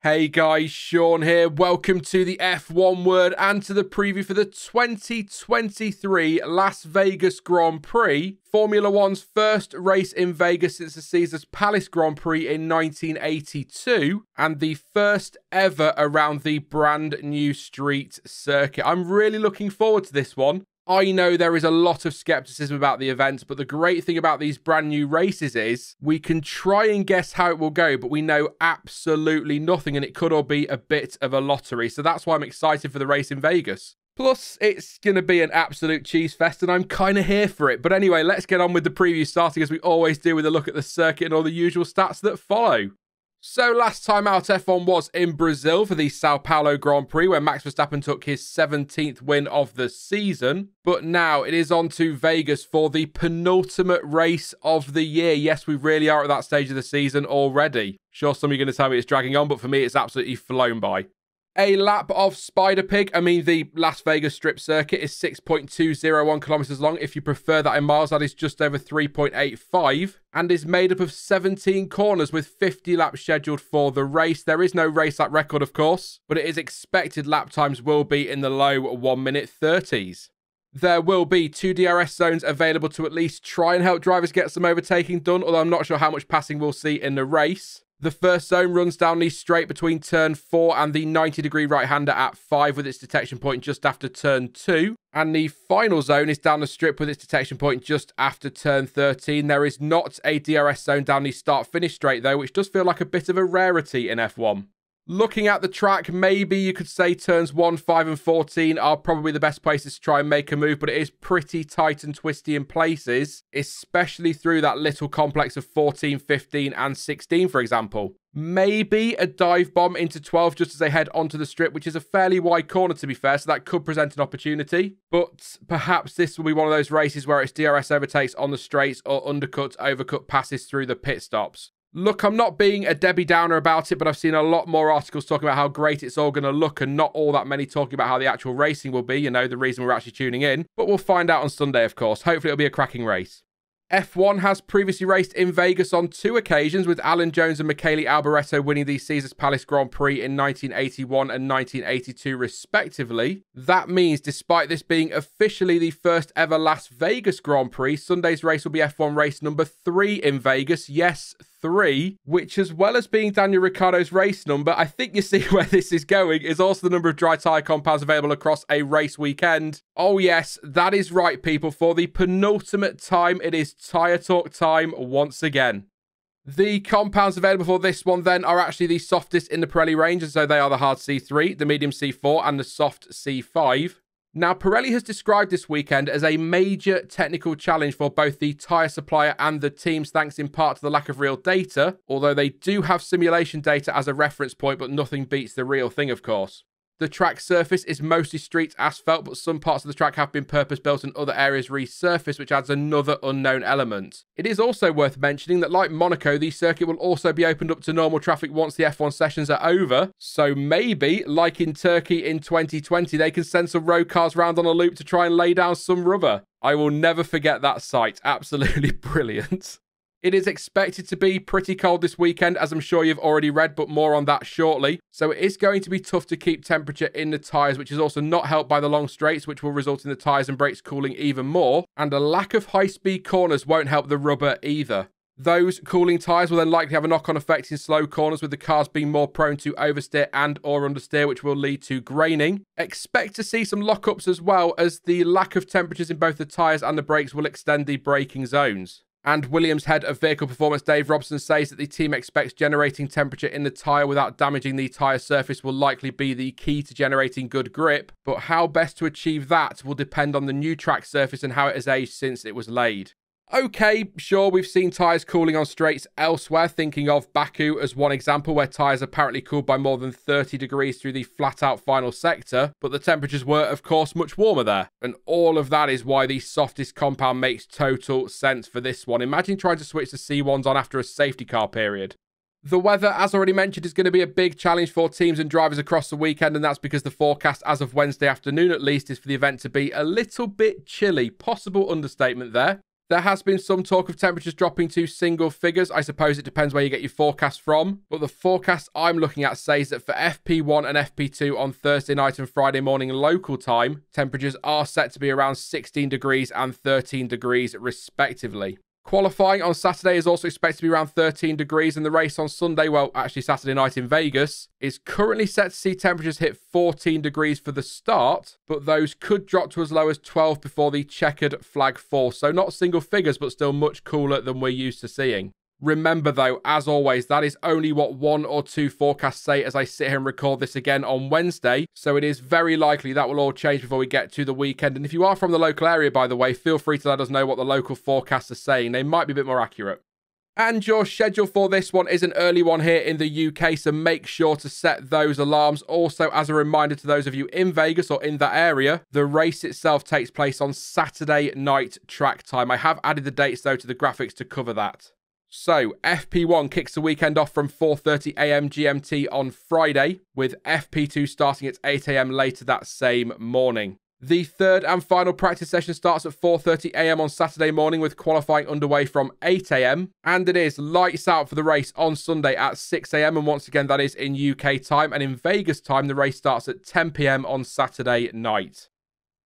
Hey guys, Sean here. Welcome to the F1 Word and to the preview for the 2023 Las Vegas Grand Prix, Formula One's first race in Vegas since the Caesars Palace Grand Prix in 1982, and the first ever around the brand new street circuit. I'm really looking forward to this one. I know there is a lot of skepticism about the event, but the great thing about these brand new races is we can try and guess how it will go, but we know absolutely nothing, and it could all be a bit of a lottery. So that's why I'm excited for the race in Vegas. Plus, it's going to be an absolute cheese fest, and I'm kind of here for it. But anyway, let's get on with the preview, starting as we always do with a look at the circuit and all the usual stats that follow. So last time out, F1 was in Brazil for the Sao Paulo Grand Prix, where Max Verstappen took his 17th win of the season. But now it is on to Vegas for the penultimate race of the year. Yes, we really are at that stage of the season already. Sure, some of you are going to tell me it's dragging on, but for me, it's absolutely flown by. A lap of Spider Pig, the Las Vegas Strip circuit, is 6.201 kilometers long. If you prefer that in miles, that is just over 3.85 and is made up of 17 corners with 50 laps scheduled for the race. There is no race lap record, of course, but it is expected lap times will be in the low 1-minute 30s. There will be 2 DRS zones available to at least try and help drivers get some overtaking done, although I'm not sure how much passing we'll see in the race. The first zone runs down the straight between turn 4 and the 90-degree right-hander at 5 with its detection point just after turn 2. And the final zone is down the strip with its detection point just after turn 13. There is not a DRS zone down the start-finish straight though, which does feel like a bit of a rarity in F1. Looking at the track, maybe you could say turns 1, 5 and 14 are probably the best places to try and make a move, but it is pretty tight and twisty in places, especially through that little complex of 14, 15 and 16, for example. Maybe a dive bomb into 12 just as they head onto the strip, which is a fairly wide corner to be fair, so that could present an opportunity. But perhaps this will be one of those races where it's DRS overtakes on the straights or undercuts, overcut passes through the pit stops. Look, I'm not being a Debbie Downer about it, but I've seen a lot more articles talking about how great it's all going to look and not all that many talking about how the actual racing will be, the reason we're actually tuning in. But we'll find out on Sunday, of course. Hopefully it'll be a cracking race. F1 has previously raced in Vegas on 2 occasions, with Alan Jones and Michele Alboreto winning the Caesars Palace Grand Prix in 1981 and 1982 respectively. That means, despite this being officially the first ever Las Vegas Grand Prix, Sunday's race will be F1 race number 3 in Vegas. Yes, 3, which as well as being Daniel Ricciardo's race number, I think you see where this is going, is also the number of dry tyre compounds available across a race weekend. Oh yes, that is right people, for the penultimate time, it is tyre talk time once again. The compounds available for this one then are actually the softest in the Pirelli range, and so they are the hard C3, the medium C4 and the soft C5. Now, Pirelli has described this weekend as a major technical challenge for both the tyre supplier and the teams, thanks in part to the lack of real data, although they do have simulation data as a reference point, but nothing beats the real thing, of course. The track surface is mostly street asphalt, but some parts of the track have been purpose-built and other areas resurfaced, which adds another unknown element. It is also worth mentioning that, like Monaco, the circuit will also be opened up to normal traffic once the F1 sessions are over, so maybe, like in Turkey in 2020, they can send some road cars round on a loop to try and lay down some rubber. I will never forget that sight. Absolutely brilliant. It is expected to be pretty cold this weekend, as I'm sure you've already read, but more on that shortly. So it is going to be tough to keep temperature in the tyres, which is also not helped by the long straights, which will result in the tyres and brakes cooling even more. And a lack of high-speed corners won't help the rubber either. Those cooling tyres will then likely have a knock-on effect in slow corners, with the cars being more prone to oversteer and or understeer, which will lead to graining. Expect to see some lockups as well, as the lack of temperatures in both the tyres and the brakes will extend the braking zones. And Williams head of vehicle performance Dave Robson says that the team expects generating temperature in the tyre without damaging the tyre surface will likely be the key to generating good grip, but how best to achieve that will depend on the new track surface and how it has aged since it was laid. Okay, sure, we've seen tyres cooling on straights elsewhere, thinking of Baku as one example where tyres apparently cooled by more than 30 degrees through the flat-out final sector, but the temperatures were, of course, much warmer there. And all of that is why the softest compound makes total sense for this one. Imagine trying to switch the C1s on after a safety car period. The weather, as already mentioned, is going to be a big challenge for teams and drivers across the weekend, and that's because the forecast, as of Wednesday afternoon at least, is for the event to be a little bit chilly. Possible understatement there. There has been some talk of temperatures dropping to single figures. I suppose it depends where you get your forecast from. But the forecast I'm looking at says that for FP1 and FP2 on Thursday night and Friday morning local time, temperatures are set to be around 16 degrees and 13 degrees respectively. Qualifying on Saturday is also expected to be around 13 degrees, and the race on Sunday, well, actually Saturday night in Vegas, is currently set to see temperatures hit 14 degrees for the start, but those could drop to as low as 12 before the checkered flag falls. So not single figures, but still much cooler than we're used to seeing. Remember though, as always, that is only what 1 or 2 forecasts say as I sit here and record this again on Wednesday, so it is very likely that will all change before we get to the weekend. And if you are from the local area, by the way, feel free to let us know what the local forecasts are saying. They might be a bit more accurate. And your schedule for this one is an early one here in the UK, so make sure to set those alarms. Also, as a reminder to those of you in Vegas or in that area, the race itself takes place on Saturday night track time. I have added the dates though to the graphics to cover that. So, FP1 kicks the weekend off from 4:30 AM GMT on Friday, with FP2 starting at 8 AM later that same morning. The third and final practice session starts at 4:30 AM on Saturday morning, with qualifying underway from 8 AM. And it is lights out for the race on Sunday at 6 AM. And once again, that is in UK time. And in Vegas time, the race starts at 10 PM on Saturday night.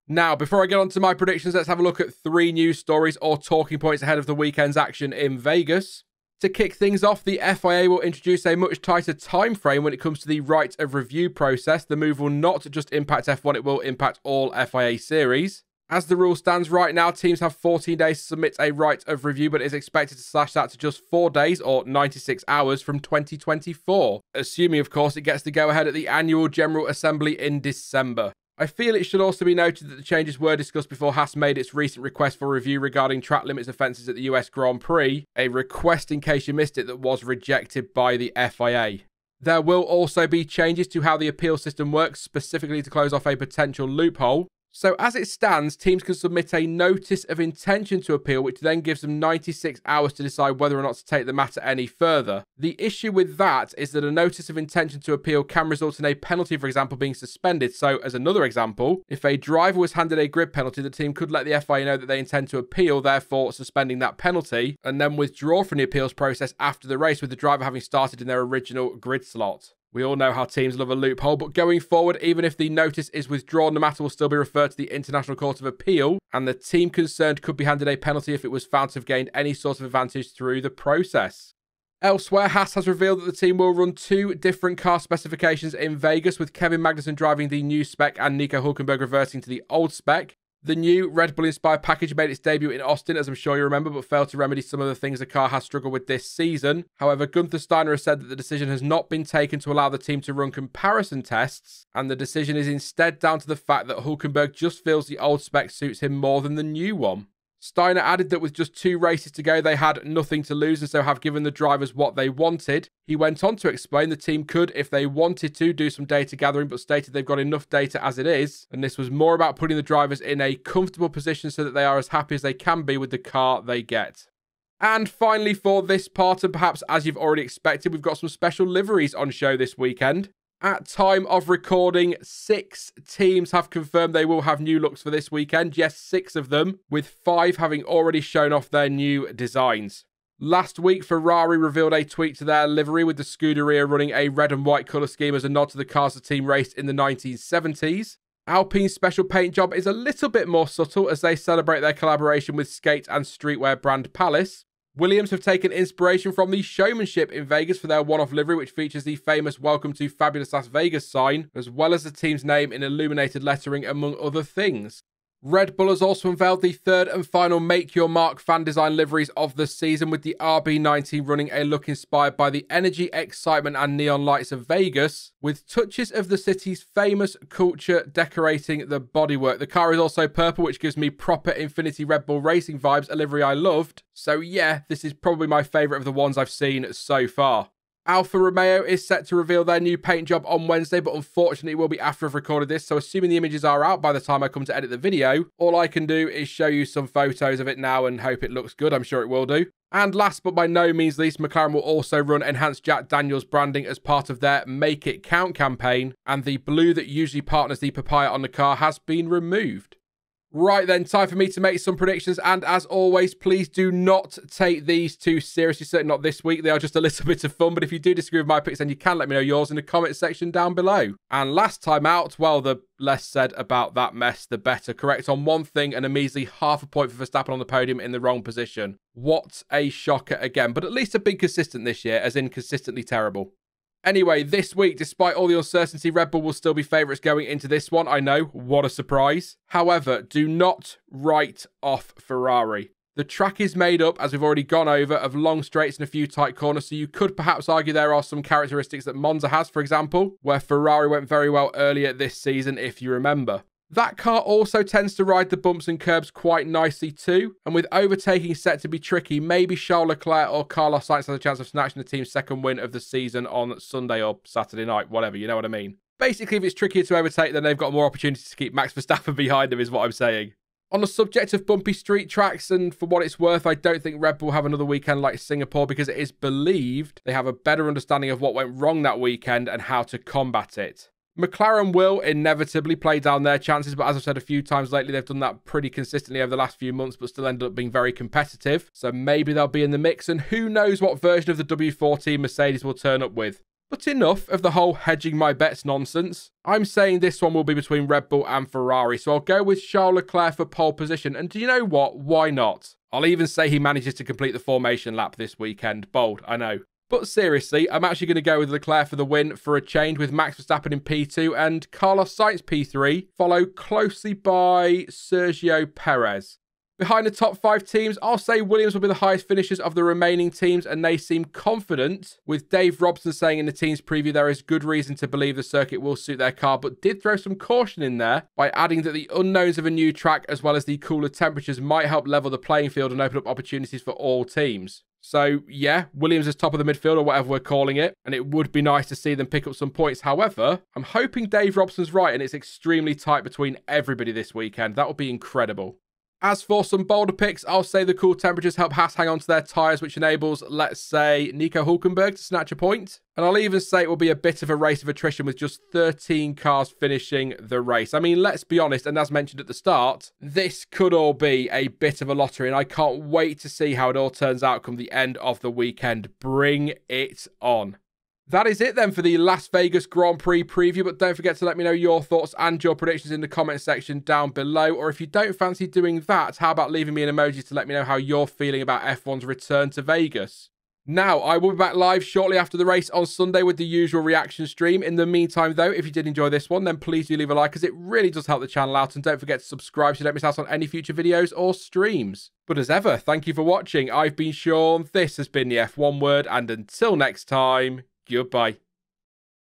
Now, before I get on to my predictions, let's have a look at 3 news stories or talking points ahead of the weekend's action in Vegas. To kick things off, the FIA will introduce a much tighter time frame when it comes to the right of review process. The move will not just impact F1, it will impact all FIA series. As the rule stands right now, teams have 14 days to submit a right of review, but it is expected to slash that to just 4 days or 96 hours from 2024, assuming, of course, it gets the go-ahead at the annual General Assembly in December. I feel it should also be noted that the changes were discussed before Haas made its recent request for review regarding track limits offences at the US Grand Prix, a request, in case you missed it, that was rejected by the FIA. There will also be changes to how the appeal system works, specifically to close off a potential loophole. So as it stands, teams can submit a notice of intention to appeal, which then gives them 96 hours to decide whether or not to take the matter any further. The issue with that is that a notice of intention to appeal can result in a penalty, for example, being suspended. So as another example, if a driver was handed a grid penalty, the team could let the FIA know that they intend to appeal, therefore suspending that penalty, and then withdraw from the appeals process after the race, with the driver having started in their original grid slot. We all know how teams love a loophole, but going forward, even if the notice is withdrawn, the matter will still be referred to the International Court of Appeal, and the team concerned could be handed a penalty if it was found to have gained any sort of advantage through the process. Elsewhere, Haas has revealed that the team will run 2 different car specifications in Vegas, with Kevin Magnussen driving the new spec and Nico Hülkenberg reverting to the old spec. The new Red Bull-inspired package made its debut in Austin, as I'm sure you remember, but failed to remedy some of the things the car has struggled with this season. However, Gunther Steiner has said that the decision has not been taken to allow the team to run comparison tests, and the decision is instead down to the fact that Hülkenberg just feels the old spec suits him more than the new one. Steiner added that with just 2 races to go, they had nothing to lose and so have given the drivers what they wanted. He went on to explain the team could, if they wanted to, do some data gathering, but stated they've got enough data as it is, and this was more about putting the drivers in a comfortable position so that they are as happy as they can be with the car they get. And finally, for this part, and perhaps as you've already expected, we've got some special liveries on show this weekend. At time of recording, 6 teams have confirmed they will have new looks for this weekend. Yes, 6 of them, with 5 having already shown off their new designs. Last week, Ferrari revealed a tweak to their livery, with the Scuderia running a red and white colour scheme as a nod to the cars the team raced in the 1970s. Alpine's special paint job is a little bit more subtle as they celebrate their collaboration with skate and streetwear brand Palace. Williams have taken inspiration from the showmanship in Vegas for their one-off livery, which features the famous Welcome to Fabulous Las Vegas sign, as well as the team's name in illuminated lettering, among other things. Red Bull has also unveiled the 3rd and final Make Your Mark fan design liveries of the season, with the RB19 running a look inspired by the energy, excitement and neon lights of Vegas, with touches of the city's famous culture decorating the bodywork. The car is also purple, which gives me proper Infinity Red Bull Racing vibes, a livery I loved. So yeah, this is probably my favourite of the ones I've seen so far. Alfa Romeo is set to reveal their new paint job on Wednesday, but unfortunately it will be after I've recorded this, so assuming the images are out by the time I come to edit the video, all I can do is show you some photos of it now and hope it looks good. I'm sure it will do. And last but by no means least, McLaren will also run enhanced Jack Daniels branding as part of their Make It Count campaign, and the blue that usually partners the papaya on the car has been removed. Right then, time for me to make some predictions, and as always, please do not take these too seriously, certainly not this week. They are just a little bit of fun, but if you do disagree with my picks, then you can let me know yours in the comment section down below. And last time out, well, the less said about that mess, the better. Correct on one thing and a measly half a point for Verstappen on the podium in the wrong position. What a shocker again, but at least have been consistent this year, as in consistently terrible. Anyway, this week, despite all the uncertainty, Red Bull will still be favourites going into this one. I know, what a surprise. However, do not write off Ferrari. The track is made up, as we've already gone over, of long straights and a few tight corners, so you could perhaps argue there are some characteristics that Monza has, for example, where Ferrari went very well earlier this season, if you remember. That car also tends to ride the bumps and curbs quite nicely too, and with overtaking set to be tricky, maybe Charles Leclerc or Carlos Sainz has a chance of snatching the team's second win of the season on Sunday or Saturday night, whatever, you know what I mean. Basically, if it's trickier to overtake, then they've got more opportunities to keep Max Verstappen behind them, is what I'm saying. On the subject of bumpy street tracks, and for what it's worth, I don't think Red Bull have another weekend like Singapore, because it is believed they have a better understanding of what went wrong that weekend and how to combat it. McLaren will inevitably play down their chances, but as I've said a few times lately, they've done that pretty consistently over the last few months, but still ended up being very competitive. So maybe they'll be in the mix, and who knows what version of the W14 Mercedes will turn up with. But enough of the whole hedging my bets nonsense. I'm saying this one will be between Red Bull and Ferrari, so I'll go with Charles Leclerc for pole position. And do you know what? Why not? I'll even say he manages to complete the formation lap this weekend. Bold, I know. But seriously, I'm actually going to go with Leclerc for the win for a change, with Max Verstappen in P2 and Carlos Sainz P3, followed closely by Sergio Perez. Behind the top 5 teams, I'll say Williams will be the highest finishers of the remaining teams, and they seem confident, with Dave Robson saying in the team's preview there is good reason to believe the circuit will suit their car, but did throw some caution in there by adding that the unknowns of a new track as well as the cooler temperatures might help level the playing field and open up opportunities for all teams. So, yeah, Williams is top of the midfield, or whatever we're calling it, and it would be nice to see them pick up some points. However, I'm hoping Dave Robson's right and it's extremely tight between everybody this weekend. That would be incredible. As for some bolder picks, I'll say the cool temperatures help Haas hang on to their tyres, which enables, let's say, Nico Hülkenberg to snatch a point. And I'll even say it will be a bit of a race of attrition with just 13 cars finishing the race. I mean, let's be honest, and as mentioned at the start, this could all be a bit of a lottery, and I can't wait to see how it all turns out come the end of the weekend. Bring it on. That is it then for the Las Vegas Grand Prix preview, but don't forget to let me know your thoughts and your predictions in the comment section down below, or if you don't fancy doing that, how about leaving me an emoji to let me know how you're feeling about F1's return to Vegas. Now, I will be back live shortly after the race on Sunday with the usual reaction stream. In the meantime, though, if you did enjoy this one, then please do leave a like, as it really does help the channel out, and don't forget to subscribe so you don't miss out on any future videos or streams. But as ever, thank you for watching. I've been Sean, this has been the F1 Word, and until next time, goodbye.